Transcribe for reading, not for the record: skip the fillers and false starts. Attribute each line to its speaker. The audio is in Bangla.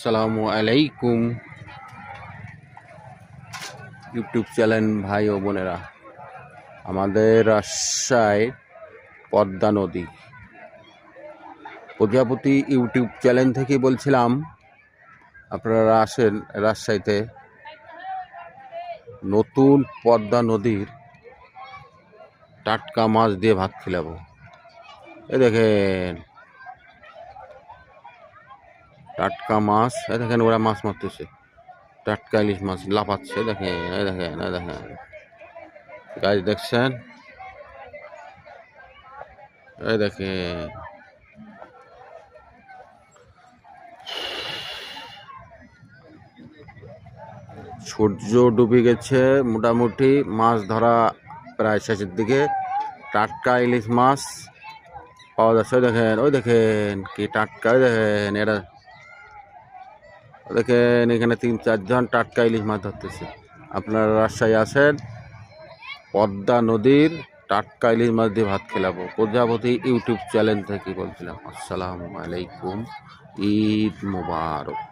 Speaker 1: আসসালামু আলাইকুম ইউটিউব চ্যানেল ভাই ও বোনেরা। আমাদের রাজশাহী পদ্মা নদী প্রজাপতি ইউটিউব চ্যানেল থেকে বলছিলাম, আপনারা আসেন রাজশাহীতে। নতুন পদ্মা নদীর টাটকা মাছ দিয়ে ভাত খিলাবো। এই দেখেন টাটকা মাছ, এই দেখেন ওরা মাছ মারতেছে, টাটকা ইলিশ মাছ লাফাচ্ছে। দেখেন এই দেখেন এই দেখেন গাছ দেখছেন, এই দেখেন সূর্য ডুবে গেছে, মোটামুটি মাছ ধরা প্রায় শেষের দিকে। টাটকা ইলিশ মাছ পাওয়া যাচ্ছে। ওই দেখেন ওই দেখেন কি টাটকা, ওই দেখেন এরা দেখেন এখানে ৩-৪ জন টাটকা ইলিশ মাছ ধরতেছে। আপনারা রাজশাহী আসেন, পদ্মা নদীর টাটকা ইলিশ মাছ দিয়ে ভাত খেলাবো। প্রজাপতি ইউটিউব চ্যানেল থেকে বলছিলাম। আসসালামু আলাইকুম, ঈদ মোবারক।